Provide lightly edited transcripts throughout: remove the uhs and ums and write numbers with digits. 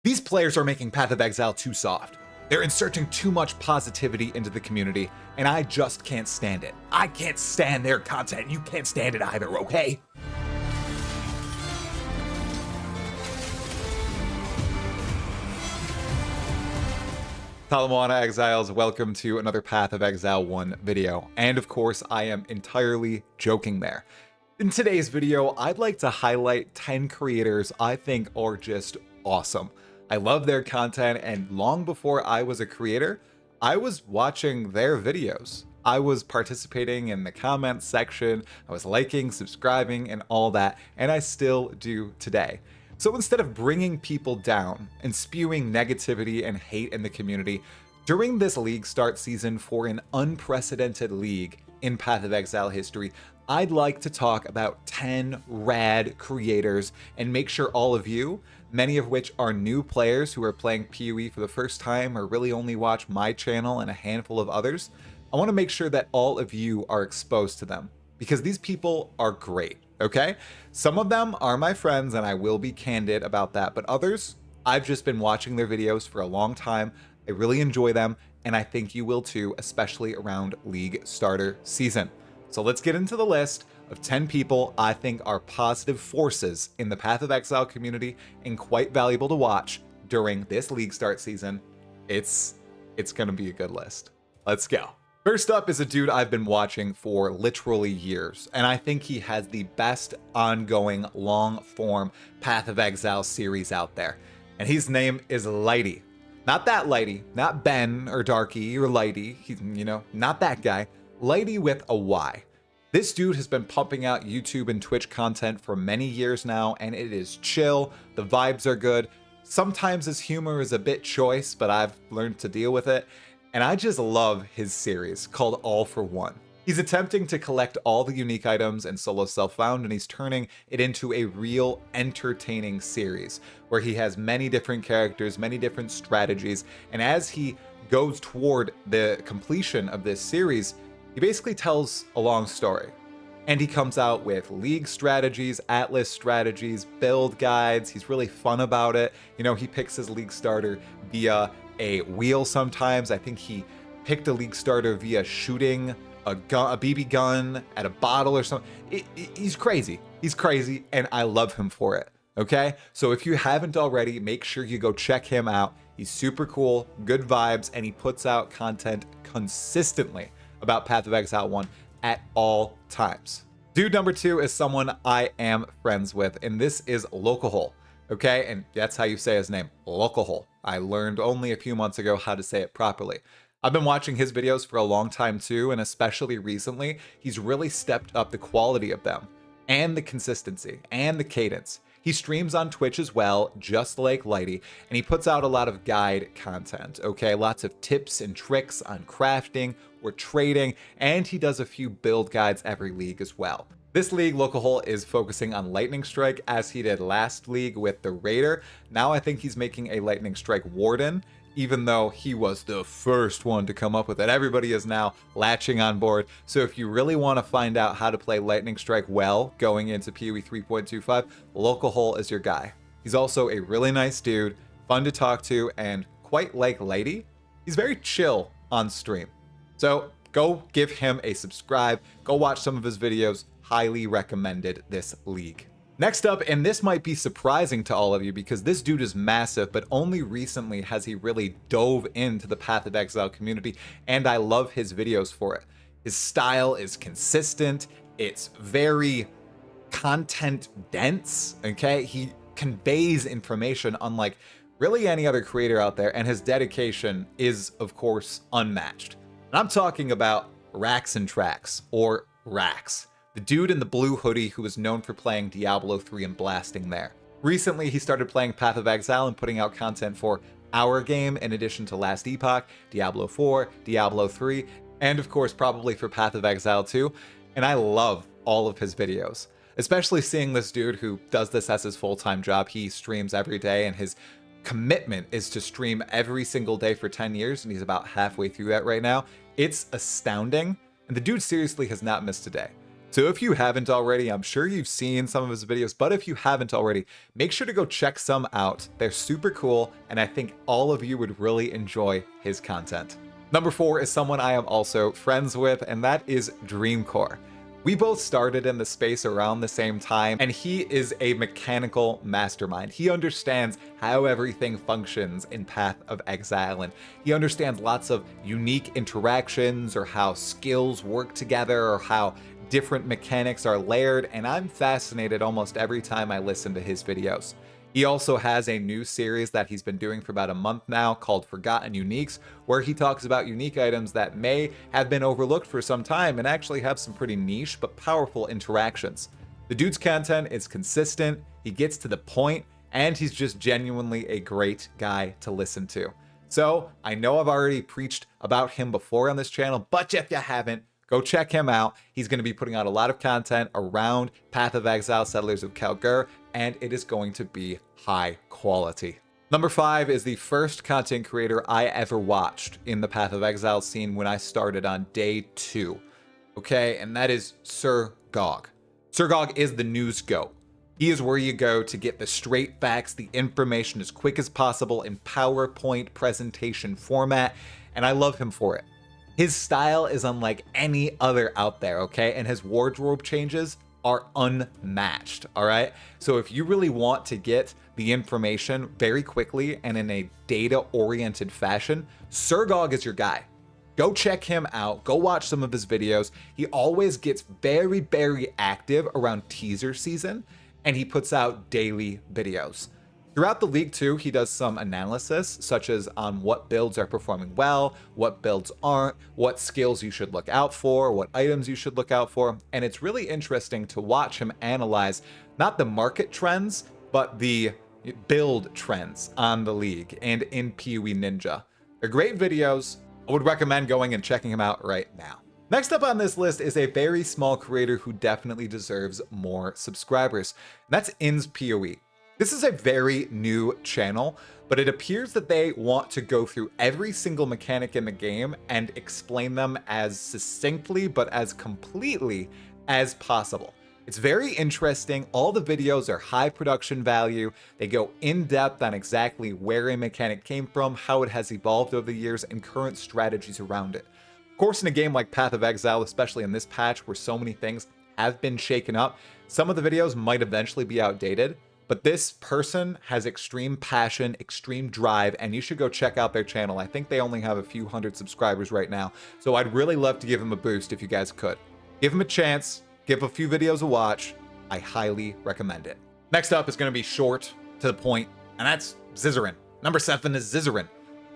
These players are making Path of Exile too soft. They're inserting too much positivity into the community, and I just can't stand it. I can't stand their content. You can't stand it either, okay? Talamoana Exiles, welcome to another Path of Exile 1 video. And of course, I am entirely joking there. In today's video, I'd like to highlight 10 creators I think are just awesome. I love their content, and long before I was a creator, I was watching their videos. I was participating in the comments section, I was liking, subscribing, and all that, and I still do today. So instead of bringing people down and spewing negativity and hate in the community, during this league start season for an unprecedented league in Path of Exile history, I'd like to talk about 10 rad creators and make sure all of you, many of which are new players who are playing PoE for the first time or really only watch my channel and a handful of others, I want to make sure that all of you are exposed to them because these people are great, okay? Some of them are my friends and I will be candid about that, but others, I've just been watching their videos for a long time. I really enjoy them and I think you will too, especially around League starter season. So let's get into the list of 10 people I think are positive forces in the Path of Exile community and quite valuable to watch during this league start season. It's gonna be a good list. Let's go. First up is a dude I've been watching for literally years, and I think he has the best ongoing long-form Path of Exile series out there. And his name is Lighty. Not that Lighty, not Ben or Darky or Lighty, not that guy. Lighty with a Y. This dude has been pumping out YouTube and Twitch content for many years now, and it is chill, the vibes are good. Sometimes his humor is a bit choice, but I've learned to deal with it. And I just love his series called All for One. He's attempting to collect all the unique items in Solo Self-Found, and he's turning it into a real entertaining series where he has many different characters, many different strategies, and as he goes toward the completion of this series, he basically tells a long story. And he comes out with league strategies, atlas strategies, build guides. He's really fun about it. He picks his league starter via a wheel sometimes. I think he picked a league starter via shooting a BB gun at a bottle or something. He's crazy. He's crazy, and I love him for it. Okay? So if you haven't already, make sure you go check him out. He's super cool, good vibes, and he puts out content consistently about Path of Exile 1 at all times. Dude number 2 is someone I am friends with, and this is Locahole. Okay, and that's how you say his name, Locahole. I learned only a few months ago how to say it properly. I've been watching his videos for a long time too, and especially recently, he's really stepped up the quality of them, and the consistency, and the cadence. He streams on Twitch as well, just like Lighty, and he puts out a lot of guide content, okay? Lots of tips and tricks on crafting or trading, and he does a few build guides every league as well. This league, Locahole is focusing on Lightning Strike as he did last league with the Raider. Now I think he's making a Lightning Strike Warden, even though he was the first one to come up with it. Everybody is now latching on board. So if you really want to find out how to play Lightning Strike well going into PoE 3.25, Locahole is your guy. He's also a really nice dude, fun to talk to, and quite like Lighty, he's very chill on stream. So go give him a subscribe, go watch some of his videos. Highly recommended this league. Next up, and this might be surprising to all of you because this dude is massive, but only recently has he really dove into the Path of Exile community, and I love his videos for it. His style is consistent, it's very content dense, okay? He conveys information unlike really any other creator out there, and his dedication is, of course, unmatched. And I'm talking about Rax and Trax, or Rax. The dude in the blue hoodie who is known for playing Diablo 3 and blasting there. Recently, he started playing Path of Exile and putting out content for our game in addition to Last Epoch, Diablo 4, Diablo 3, and of course probably for Path of Exile 2. And I love all of his videos, especially seeing this dude who does this as his full-time job. He streams every day and his commitment is to stream every single day for 10 years, and he's about halfway through that right now. It's astounding, and the dude seriously has not missed a day. So if you haven't already, I'm sure you've seen some of his videos, but if you haven't already, make sure to go check some out. They're super cool, and I think all of you would really enjoy his content. Number 4 is someone I am also friends with, and that is Dreamcore. We both started in the space around the same time, and he is a mechanical mastermind. He understands how everything functions in Path of Exile, and he understands lots of unique interactions, or how skills work together, or how different mechanics are layered, and I'm fascinated almost every time I listen to his videos. He also has a new series that he's been doing for about a month now called Forgotten Uniques, where he talks about unique items that may have been overlooked for some time and actually have some pretty niche but powerful interactions. The dude's content is consistent, he gets to the point, and he's just genuinely a great guy to listen to. So I know I've already preached about him before on this channel, but if you haven't, go check him out. He's going to be putting out a lot of content around Path of Exile, Settlers of Kalgur, and it is going to be high quality. Number 5 is the first content creator I ever watched in the Path of Exile scene when I started on day 2. Okay, and that is Sir Gog. Sir Gog is the news goat. He is where you go to get the straight facts, the information as quick as possible in PowerPoint presentation format, and I love him for it. His style is unlike any other out there, okay? And his wardrobe changes are unmatched, all right? So if you really want to get the information very quickly and in a data-oriented fashion, Sir Gog is your guy. Go check him out. Go watch some of his videos. He always gets very, very active around teaser season, and he puts out daily videos. Throughout the league too, he does some analysis, such as on what builds are performing well, what builds aren't, what skills you should look out for, what items you should look out for, and it's really interesting to watch him analyze not the market trends, but the build trends on the league and in PoE Ninja. They're great videos. I would recommend going and checking him out right now. Next up on this list is a very small creator who definitely deserves more subscribers, and that's Inns PoE. This is a very new channel, but it appears that they want to go through every single mechanic in the game and explain them as succinctly but as completely as possible. It's very interesting. All the videos are high production value. They go in depth on exactly where a mechanic came from, how it has evolved over the years, and current strategies around it. Of course, in a game like Path of Exile, especially in this patch where so many things have been shaken up, some of the videos might eventually be outdated. But this person has extreme passion, extreme drive, and you should go check out their channel. I think they only have a few hundred subscribers right now, so I'd really love to give him a boost if you guys could. Give him a chance, give a few videos a watch. I highly recommend it. Next up is going to be short, to the point, and that's Zizaran. Number 7 is Zizaran.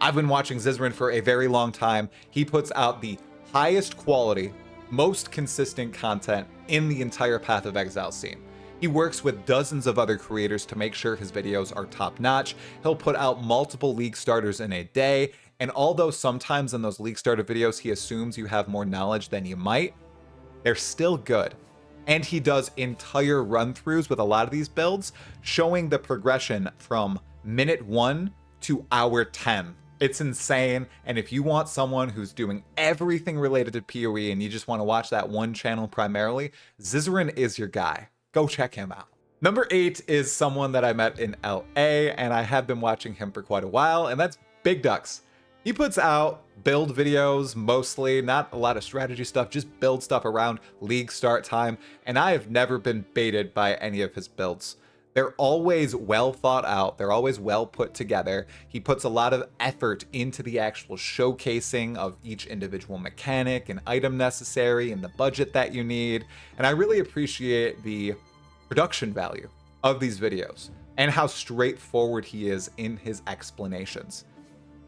I've been watching Zizaran for a very long time. He puts out the highest quality, most consistent content in the entire Path of Exile scene. He works with dozens of other creators to make sure his videos are top-notch. He'll put out multiple League starters in a day, and although sometimes in those League starter videos he assumes you have more knowledge than you might, they're still good. And he does entire run-throughs with a lot of these builds, showing the progression from minute 1 to hour 10. It's insane, and if you want someone who's doing everything related to PoE and you just want to watch that one channel primarily, Zizaran is your guy. Go check him out. Number 8 is someone that I met in LA, and I have been watching him for quite a while, and that's Big Ducks. He puts out build videos mostly, not a lot of strategy stuff, just build stuff around league start time, and I have never been baited by any of his builds. They're always well thought out, they're always well put together. He puts a lot of effort into the actual showcasing of each individual mechanic and item necessary and the budget that you need, and I really appreciate the production value of these videos and how straightforward he is in his explanations.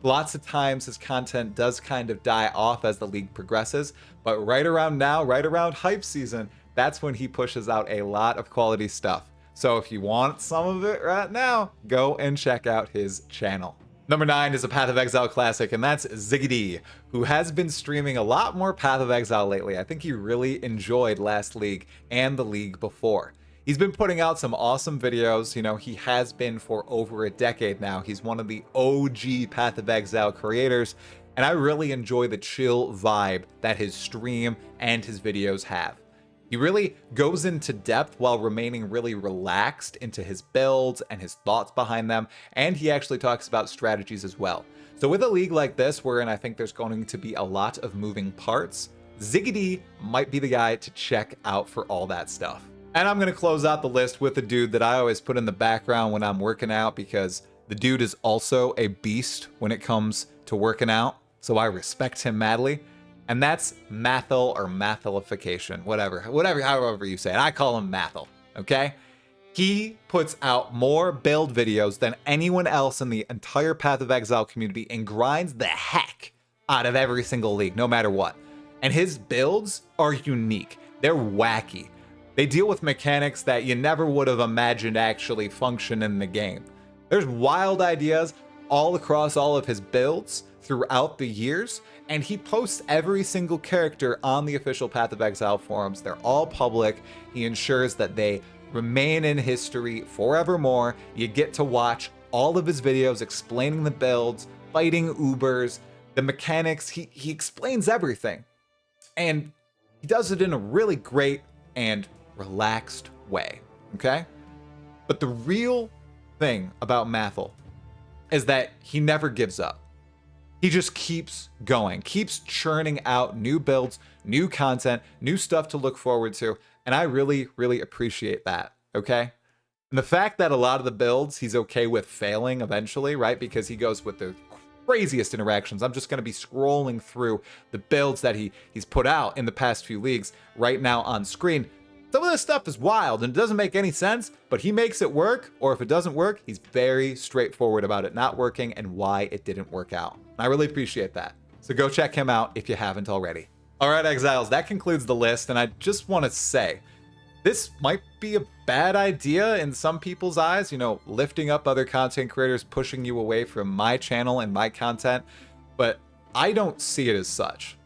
Lots of times his content does kind of die off as the league progresses, but right around now, right around hype season, that's when he pushes out a lot of quality stuff. So if you want some of it right now, go and check out his channel. Number 9 is a Path of Exile classic, and that's Ziggy, who has been streaming a lot more Path of Exile lately. I think he really enjoyed last league and the league before. He's been putting out some awesome videos. You know, he has been for over a decade now. He's one of the OG Path of Exile creators, and I really enjoy the chill vibe that his stream and his videos have. He really goes into depth while remaining really relaxed into his builds and his thoughts behind them, and he actually talks about strategies as well. So with a league like this, wherein I think there's going to be a lot of moving parts, Ziggity might be the guy to check out for all that stuff. And I'm going to close out the list with a dude that I always put in the background when I'm working out, because the dude is also a beast when it comes to working out, so I respect him madly. And that's Mathel, or Mathelification, however you say it. I call him Mathel, okay? He puts out more build videos than anyone else in the entire Path of Exile community and grinds the heck out of every single league, no matter what. And his builds are unique. They're wacky. They deal with mechanics that you never would have imagined actually function in the game. There's wild ideas all across all of his builds throughout the years, and he posts every single character on the official Path of Exile forums. They're all public. He ensures that they remain in history forevermore. You get to watch all of his videos explaining the builds, fighting Ubers, the mechanics. He explains everything, and he does it in a really great and relaxed way, okay? But the real thing about Mathel is that he never gives up. He just keeps going, keeps churning out new builds, new content, new stuff to look forward to, and I really, really appreciate that, okay? And the fact that a lot of the builds he's okay with failing eventually, right? Because he goes with the craziest interactions. I'm just going to be scrolling through the builds that he's put out in the past few leagues right now on screen. Some of this stuff is wild and it doesn't make any sense, but he makes it work, or if it doesn't work, he's very straightforward about it not working and why it didn't work out. I really appreciate that. So go check him out if you haven't already. All right, Exiles, that concludes the list, and I just want to say, this might be a bad idea in some people's eyes, you know, lifting up other content creators, pushing you away from my channel and my content, but I don't see it as such.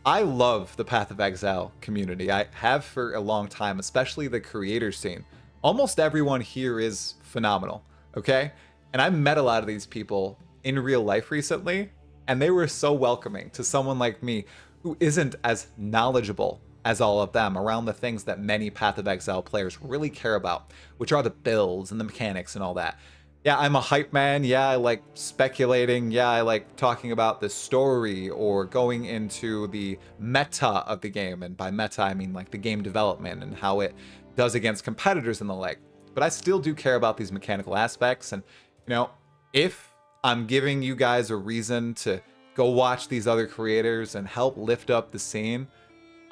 I love the Path of Exile community. I have for a long time, especially the creator scene. Almost everyone here is phenomenal, okay? And I met a lot of these people in real life recently, and they were so welcoming to someone like me who isn't as knowledgeable as all of them around the things that many Path of Exile players really care about, which are the builds and the mechanics and all that. Yeah, I'm a hype man. Yeah, I like speculating. Yeah, I like talking about the story or going into the meta of the game. And by meta, I mean like the game development and how it does against competitors and the like. But I still do care about these mechanical aspects. And, you know, if I'm giving you guys a reason to go watch these other creators and help lift up the scene,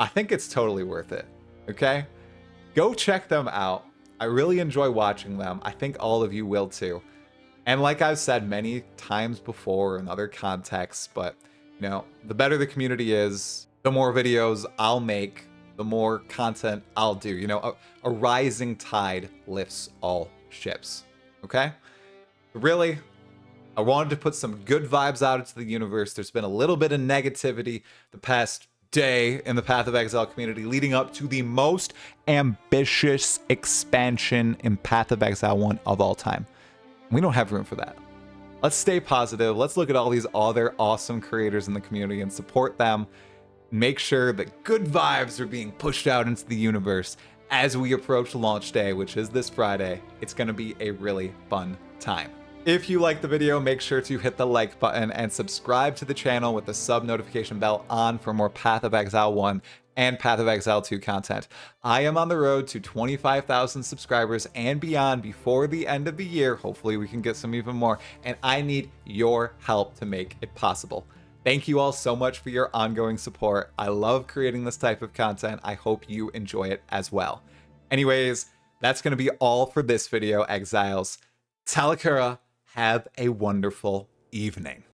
I think it's totally worth it, okay? Go check them out. I really enjoy watching them. I think all of you will too. And like I've said many times before in other contexts, but you know, the better the community is, the more videos I'll make, the more content I'll do. You know, a rising tide lifts all ships, okay? Really, I wanted to put some good vibes out into the universe. There's been a little bit of negativity the past day in the Path of Exile community leading up to the most ambitious expansion in Path of Exile 1 of all time. We don't have room for that. Let's stay positive. Let's look at all these other awesome creators in the community and support them. Make sure that good vibes are being pushed out into the universe as we approach launch day, which is this Friday. It's going to be a really fun time. If you liked the video, make sure to hit the like button and subscribe to the channel with the sub notification bell on for more Path of Exile 1 and Path of Exile 2 content. I am on the road to 25,000 subscribers and beyond before the end of the year. Hopefully we can get some even more, and I need your help to make it possible. Thank you all so much for your ongoing support. I love creating this type of content. I hope you enjoy it as well. Anyways, that's going to be all for this video, Exiles. Talakura, have a wonderful evening.